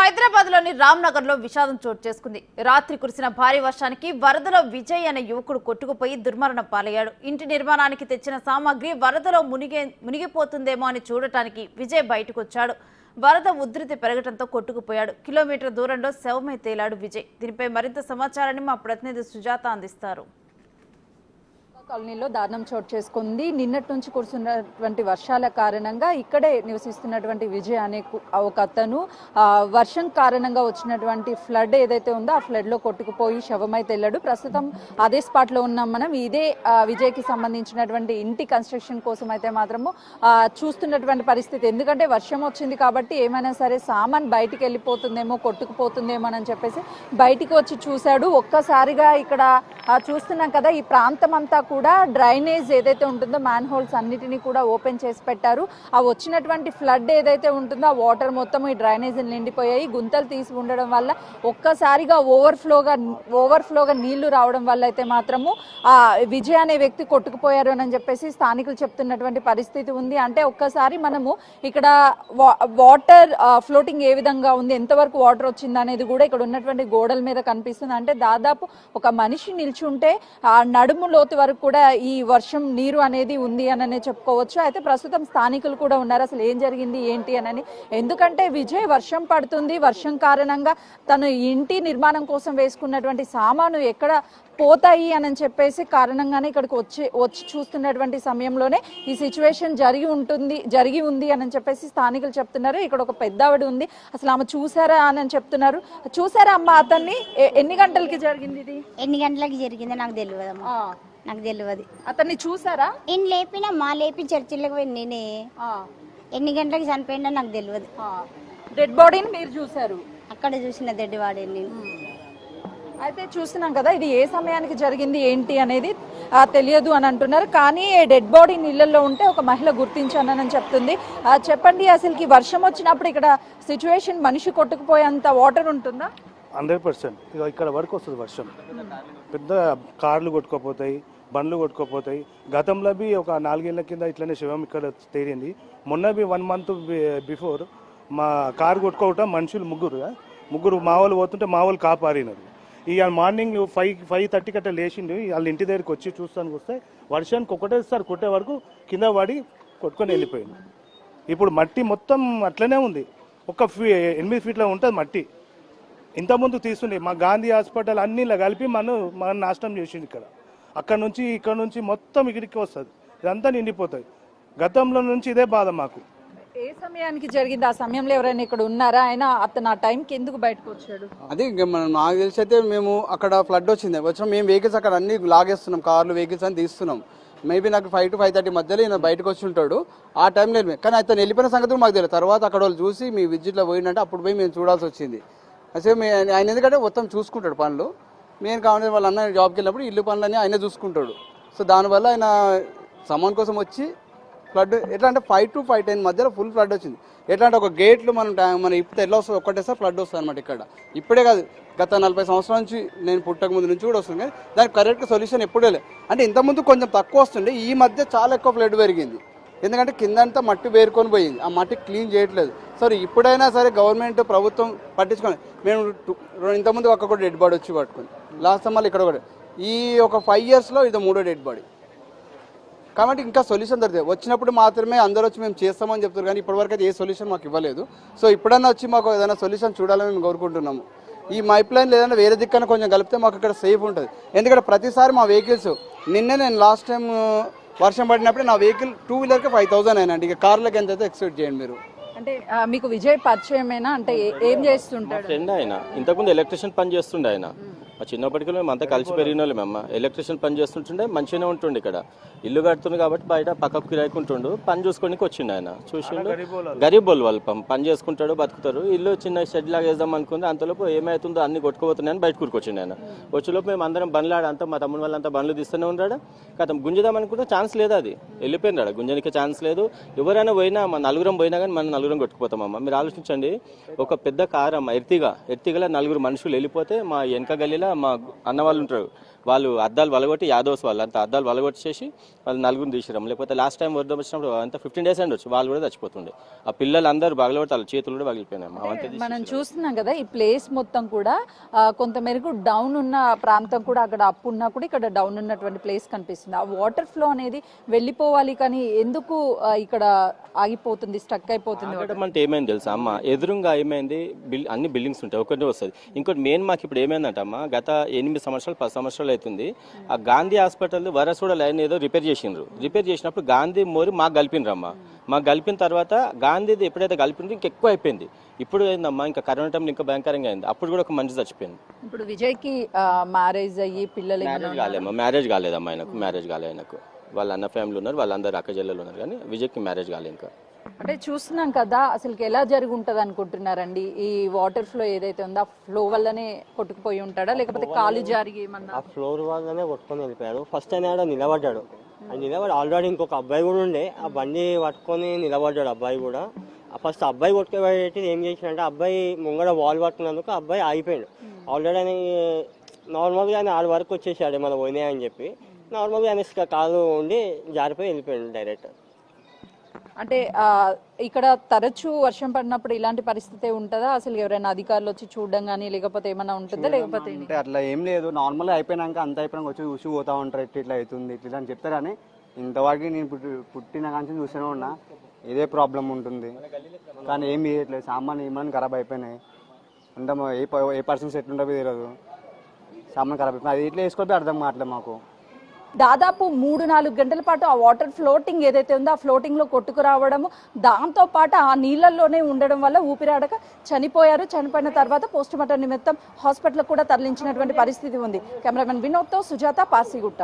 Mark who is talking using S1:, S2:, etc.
S1: హైదరాబాద్లోని రామ్నగర్లో విషాదం చోటు చేసుకుంది. రాత్రి కురిసిన భారీ వర్షానికి వరదలో విజయ్ అనే యువకుడు కొట్టుకుపోయి దుర్మరణం పాలయ్యాడు. ఇంటి నిర్మాణానికి తెచ్చిన సామాగ్రి వరదలో మునిగిపోతుందేమో అని చూడటానికి విజయ్ బయటకు వచ్చాడు. వరద ఉధృతి పెరగడంతో కొట్టుకుపోయాడు. కిలోమీటర్ దూరంలో శవమై తేలాడు విజయ్. దీనిపై మరింత సమాచారాన్ని మా ప్రతినిధి సుజాత అందిస్తారు.
S2: కాలనీలో దారుణం చోటు చేసుకుంది. నిన్నటి నుంచి కురుస్తున్నటువంటి వర్షాల కారణంగా ఇక్కడే నివసిస్తున్నటువంటి విజయ్ అనే ఒక అతను వర్షం కారణంగా వచ్చినటువంటి ఫ్లడ్ ఏదైతే ఉందో ఆ ఫ్లడ్ లో కొట్టుకుపోయి శవమైతే వెళ్ళాడు. ప్రస్తుతం అదే స్పాట్ లో ఉన్నాం మనం. ఇదే విజయ్ కి సంబంధించినటువంటి ఇంటి కన్స్ట్రక్షన్ కోసం అయితే మాత్రము చూస్తున్నటువంటి పరిస్థితి. ఎందుకంటే వర్షం వచ్చింది కాబట్టి ఏమైనా సరే సామాన్ బయటికి వెళ్ళిపోతుందేమో, కొట్టుకుపోతుందేమో అని చెప్పేసి బయటికి వచ్చి చూశాడు. ఒక్కసారిగా ఇక్కడ చూస్తున్నాం కదా, ఈ ప్రాంతం అంతా కూడా డ్రైనేజ్ ఏదైతే ఉంటుందో మ్యాన్ హోల్స్ అన్నిటినీ కూడా ఓపెన్ చేసి పెట్టారు. ఆ వచ్చినటువంటి ఫ్లడ్ ఏదైతే ఉంటుందో ఆ వాటర్ మొత్తం ఈ డ్రైనేజ్ నిండిపోయాయి. గుంతలు తీసి ఉండడం వల్ల ఒక్కసారిగా ఓవర్ఫ్లోగా నీళ్లు రావడం వల్ల అయితే మాత్రము ఆ విజయ్ అనే వ్యక్తి కొట్టుకుపోయారు అని చెప్పేసి స్థానికులు చెప్తున్నటువంటి పరిస్థితి ఉంది. అంటే ఒక్కసారి మనము ఇక్కడ వాటర్ ఫ్లోటింగ్ ఏ విధంగా ఉంది, ఎంతవరకు వాటర్ వచ్చింది అనేది కూడా ఇక్కడ ఉన్నటువంటి గోడల మీద కనిపిస్తుంది. అంటే దాదాపు ఒక మనిషి నిల్చుంటే ఆ నడుము లోతు వరకు కూడా ఈ వర్షం నీరు అనేది ఉంది అని చెప్పుకోవచ్చు. అయితే ప్రస్తుతం స్థానికులు కూడా ఉన్నారు. అసలు ఏం జరిగింది ఏంటి అని. ఎందుకంటే విజయ్ వర్షం పడుతుంది, వర్షం కారణంగా తను ఇంటి నిర్మాణం కోసం వేసుకున్నటువంటి సామాను ఎక్కడ పోతాయి అని చెప్పేసి కారణంగానే ఇక్కడికి వచ్చి చూస్తున్నటువంటి సమయంలోనే ఈ సిచ్యువేషన్ జరిగి ఉంది అని చెప్పేసి స్థానికులు చెప్తున్నారు. ఇక్కడ ఒక పెద్దావిడ ఉంది. అసలు ఆమె చూసారా అని చెప్తున్నారు. చూసారా అమ్మ అతన్ని? ఎన్ని గంటలకి జరిగింది ఇది?
S3: ఎన్ని గంటలకి జరిగిందో నాకు తెలియదు. నాకు తెలియదు.
S2: అతన్ని చూసారా?
S3: నేను లేపినా లేపి చర్చిలోకి పోయి నేనే. ఎన్ని గంటలకి చనిపోయిందో నాకు తెలియదు.
S2: డెడ్ బాడీని మీరు చూసారు?
S3: అక్కడ చూసిన డెడ్ బాడీ నేను.
S2: అయితే చూస్తున్నాం కదా, ఇది ఏ సమయానికి జరిగింది ఏంటి అనేది తెలియదు అని అంటున్నారు. కానీ డెడ్ బాడీ నీళ్ళల్లో ఉంటే ఒక మహిళ గుర్తించానని చెప్తుంది. చెప్పండి, అసలుకి వర్షం వచ్చినప్పుడు ఇక్కడ సిచ్యువేషన్ మనిషి కొట్టుకుపోయేంత వాటర్ ఉంటుందా?
S4: 100%. ఇక్కడ వరకు వస్తుంది వర్షం. పెద్ద కార్లు కొట్టుకోపోతాయి, బండ్లు కొట్టుకోపోతాయి. గతంలో బి ఒక 4 ఏళ్ల కింద ఇట్లనే శివం ఇక్కడ తేలింది. మొన్న బి 1 మంత్ బిఫోర్ మా కారు కొట్టుకోవటం మనుషులు ముగ్గురు మా వాళ్ళు పోతుంటే మా వాళ్ళు కాపారినారు. ఇక మార్నింగ్ 5:30 కట్ట లేచిండు. వాళ్ళ ఇంటి దగ్గరికి వచ్చి చూస్తానికి వస్తే వర్షానికి ఒకటేసారి కొట్టే వరకు కింద పడి కొట్టుకొని వెళ్ళిపోయింది. ఇప్పుడు మట్టి మొత్తం అట్లనే ఉంది. ఒక 8 ఫీట్ల ఉంటుంది మట్టి. ఇంతకుముందు తీస్తుండే మా గాంధీ హాస్పిటల్ అన్ని ఇలా కలిపి మన నాశనం చేసింది. ఇక్కడ నుంచి మొత్తం ఇక్కడికి వస్తుంది. ఇదంతా నిండిపోతుంది. గతంలో నుంచి ఇదే బాధ మాకు.
S2: ఏ సమయానికి జరిగింది? ఆ సమయంలో ఎవరైనా ఇక్కడ ఉన్నారా? ఆయన అతను ఆ టైంకి ఎందుకు బయటకు వచ్చాడు?
S5: అది నాకు తెలిసి అయితే మేము అక్కడ ఫ్లడ్ వచ్చినాం. మేము వెహికల్స్ అక్కడ అన్ని లాగేస్తున్నాం, కార్లు వెహికల్స్ అని తీస్తున్నాం. మేబీ నాకు 5 to 5:30 మధ్యలో ఈయన బయటకు వచ్చి ఉంటాడు. ఆ టైంలో కానీ అతను వెళ్ళిపోయిన సంగతి మాకు తెలియదు. తర్వాత అక్కడ వాళ్ళు చూసి మీ విజిట్లో పోయిందంటే అప్పుడు పోయి మేము చూడాల్సి వచ్చింది. అసలు ఆయన ఎందుకంటే మొత్తం చూసుకుంటాడు పనులు. మేము కావాలి వాళ్ళ అన్న జాబ్కి వెళ్ళినప్పుడు ఇల్లు పనులన్నీ ఆయన చూసుకుంటాడు. సో దానివల్ల ఆయన సామాన్ కోసం వచ్చి ఫ్లడ్ ఎట్లా అంటే 5 to 5:10 మధ్యలో ఫుల్ ఫ్లడ్ వచ్చింది. ఎట్లా అంటే ఒక గేట్లు మనం ఇప్పుడు ఎట్లా వస్తుంది ఒక్కటేసారి ఫ్లడ్ వస్తుంది అనమాట. ఇక్కడ ఇప్పుడే కాదు, గత 40 సంవత్సరాల నుంచి నేను పుట్టక ముందు నుంచి కూడా వస్తుంది. కానీ దానికి కరెక్ట్గా సొల్యూషన్ ఎప్పుడే లేదు. అంటే ఇంతకుముందు కొంచెం తక్కువ వస్తుండే, ఈ మధ్య చాలా ఎక్కువ ఫ్లడ్ పెరిగింది. ఎందుకంటే కిందంతా మట్టి వేరుకొని పోయింది. ఆ మట్టి క్లీన్ చేయట్లేదు. సరే ఇప్పుడైనా సరే గవర్నమెంట్ ప్రభుత్వం పట్టించుకొని మేము ఇంతకుముందు ఒక్క డెడ్ బాడీ వచ్చి పట్టుకుని లాస్ట్ మళ్ళీ ఇక్కడ ఒకటి ఈ ఒక 5 yearsలో ఇది 3వ డెడ్ బాడీ. కాబట్టి ఇంకా సొల్యూషన్ దొరికింది. వచ్చినప్పుడు మాత్రమే అందరూ వచ్చి మేము చేస్తామని చెప్తారు. కానీ ఇప్పటివరకు అయితే ఏ సొల్యూషన్ మాకు ఇవ్వలేదు. సో ఇప్పుడన్నా వచ్చి మాకు ఏదైనా సొల్యూషన్ చూడాలని మేము కోరుకుంటున్నాము. ఈ పైప్ లైన్ లేదంటే వేరే దిక్కన కొంచెం కలిపితే మాకు ఇక్కడ సేఫ్ ఉంటుంది. ఎందుకంటే ప్రతిసారి మా వెహికల్స్ నేను లాస్ట్ టైం వర్షం పడినప్పుడు నా వెహికల్ 2-wheelerకి 5,000 అయినండి. ఇక కార్లకి ఎంత అయితే ఎక్స్పెక్ట్ చేయండి మీరు.
S2: అంటే మీకు విజయ్ పరిచయమేనా? అంటే ఏం చేస్తుంటాడు?
S6: ఫ్రెండ్ ఆయన. ఇంతకుముందు ఎలక్ట్రిషియన్ పని చేస్తుండే ఆయన. చిన్నప్పటికీ మేము అంతా కలిసి పెరిగిన వాళ్ళం. అమ్మ ఎలక్ట్రిషియన్ పని చేస్తుంటుండే, మంచిగానే ఉంటుండే. ఇక్కడ ఇల్లు కడుతుంది కాబట్టి బయట పక్కకు కిరాయికుంటుండు. పని చూసుకోనికి వచ్చిండు ఆయన. చూసిండు గరీబ్ వాళ్ళు పని చేసుకుంటాడు, బతుకుతారు. ఇల్లు చిన్న షెడ్ లాగా వేద్దాం అనుకుంది. అంతలోపు ఏమవుతుందో అన్ని కొట్టుకుపోతున్నాయని బయట కూరుకొచ్చిండు ఆయన. వచ్చేలోపు మేము అందరం బండ్లాడ అంతా మా తమ్ముడు వాళ్ళంతా బండ్లు తీస్తూనే ఉన్నాడు. కథం గుంజుదాం అనుకుంటే ఛాన్స్ లేదు. అది వెళ్ళిపోయినాడు. గుంజనికి ఛాన్స్ లేదు. ఎవరైనా పోయినా మన నలుగురం పోయినా కానీ మనం నలుగురం కొట్టుకుపోతామమ్మ. మీరు ఆలోచించండి, ఒక పెద్ద కారు అమ్మ ఎర్తిగలో 4 మనుషులు వెళ్ళిపోతే మా వెనక గల్లీలో మా అన్న వాళ్ళు ఉంటారు, వాళ్ళు అద్దాలు వలగొట్టి యాదవ్స్ వాళ్ళు అంత అద్దాలు వలగొట్టేసి వాళ్ళు నలుగురిని తీసిరాం. లేకపోతే లాస్ట్ టైం వరద వచ్చినప్పుడు అంత 15 days ఉండొచ్చు, వాళ్ళు కూడా చచ్చిపోతుండే. ఆ పిల్లలు అందరూ పగలగొట్టాలి, చేతులు కూడా పగిలిపోయినాయి.
S2: మనం చూస్తున్నాం కదా ఈ ప్లేస్ మొత్తం కూడా కొంతమేరకు డౌన్ ఉన్న ప్రాంతం కూడా, అక్కడ అప్పు ఉన్నా కూడా ఇక్కడ డౌన్ ఉన్నటువంటి ప్లేస్ కనిపిస్తుంది. ఆ వాటర్ ఫ్లో అనేది వెళ్ళిపోవాలి కానీ ఎందుకు ఇక్కడ ఆగిపోతుంది, స్టక్ అయిపోతుంది?
S6: అంటే ఏమైంది తెలుసా అమ్మ, ఎదురుగా ఏమైంది, అన్ని బిల్డింగ్స్ ఉంటాయి, ఒకటే వస్తుంది. ఇంకోటి మెయిన్ మాకు ఇప్పుడు ఏమైందంట అమ్మ, గత 8 సంవత్సరాలు 10 సంవత్సరాలు అవుతుంది, ఆ గాంధీ హాస్పిటల్ వరసూడ లైన్ ఏదో రిపేర్ చేసిండ్రు. రిపేర్ చేసినప్పుడు గాంధీ మోరి మాకు కలిపినరమ్మ. మాకు కలిపిన తర్వాత గాంధీది ఎప్పుడైతే కలిపిండ్రో ఇంకెక్కువ అయిపోయింది. ఇప్పుడు ఏందమ్మా, ఇంకా కరోనా టైంలో ఇంకా భయంకరంగా అయింది. అప్పుడు కూడా ఒక మనిషి చచ్చిపోయింది.
S2: ఇప్పుడు విజయ్కి మ్యారేజ్ అయ్యి పిల్లలు
S6: మ్యారేజ్ కాలేమ్మా, మ్యారేజ్ కాలేదమ్మా ఆయనకు, మ్యారేజ్ కాలే ఆయనకు. వాళ్ళ అన్న ఫ్యామిలీ ఉన్నారు, వాళ్ళందరూ అక్క చెల్లెలు ఉన్నారు, కానీ విజయ్కి మ్యారేజ్ కాలే ఇంకా.
S2: అంటే చూస్తున్నాం కదా, అసలు ఎలా జరిగి ఉంటుంది అనుకుంటున్నారండి? ఈ వాటర్ ఫ్లో ఏదైతే ఉందో ఆ ఫ్లో వల్లనే కొట్టుకుపోయి ఉంటాడా, లేకపోతే కాలు జారి ఏమన్నా?
S7: ఆ ఫ్లోర్ వల్లనే కొట్టుకొని వెళ్ళిపోయాడు. ఫస్ట్ ఆయన ఆడ నిలబడ్డాడు, నిలబడి ఆల్రెడీ ఇంకొక అబ్బాయి కూడా ఉండే, ఆ బండి పట్టుకొని నిలబడ్డాడు అబ్బాయి కూడా. ఫస్ట్ అబ్బాయి కొట్టుకోబెట్టి ఏం చేసినంటే, అబ్బాయి ముంగడ వాల్ పట్టుకున్నందుకు అబ్బాయి ఆగిపోయాడు. ఆల్రెడీ అని నార్మల్గా ఆయన 6 వరకు వచ్చేసాడు ఏమైనా పోయినాయని చెప్పి, నార్మల్గా ఆయన కాలు ఉండి జారిపోయి వెళ్ళిపోయాడు డైరెక్ట్.
S2: అంటే ఇక్కడ తరచూ వర్షం పడినప్పుడు ఇలాంటి పరిస్థితి ఉంటుందా? అసలు ఎవరైనా అధికారులు వచ్చి చూడడం కానీ లేకపోతే ఏమైనా ఉంటుందా, లేకపోతే
S5: అంటే అట్లా ఏం లేదు, నార్మల్గా అయిపోయినాక అంత అయిపోయినాక వచ్చి చూసి పోతా ఉంటారు, ఇట్లా అవుతుంది ఇట్లా అని చెప్తారు. కానీ ఇంతవరకు నేను పుట్టిన కానీ చూస్తూనే ఉన్నా ఇదే ప్రాబ్లం ఉంటుంది, కానీ ఏం చేయట్లేదు. సామాన్ ఏమని ఖరాబ్ అయిపోయినాయి, అంటే ఏ పర్సన్స్ ఎట్లుంటో తెలియదు, సామాన్ ఖరాబ్ అయిపోయింది. అది ఇట్లా వేసుకోవద్దు అర్థం కావట్లేదు మాకు.
S2: దాదాపు 3-4 గంటల పాటు ఆ వాటర్ ఫ్లోటింగ్ ఏదైతే ఉందో ఆ ఫ్లోటింగ్ లో కొట్టుకురావడము, దాంతో పాటు ఆ నీళ్లలోనే ఉండడం వల్ల ఊపిరాడక చనిపోయారు. చనిపోయిన తర్వాత పోస్ట్ మార్టం నిమిత్తం హాస్పిటల్ కూడా తరలించినటువంటి పరిస్థితి ఉంది. కెమెరామెన్ వినోద్తో సుజాత, పార్సిగుట్ట.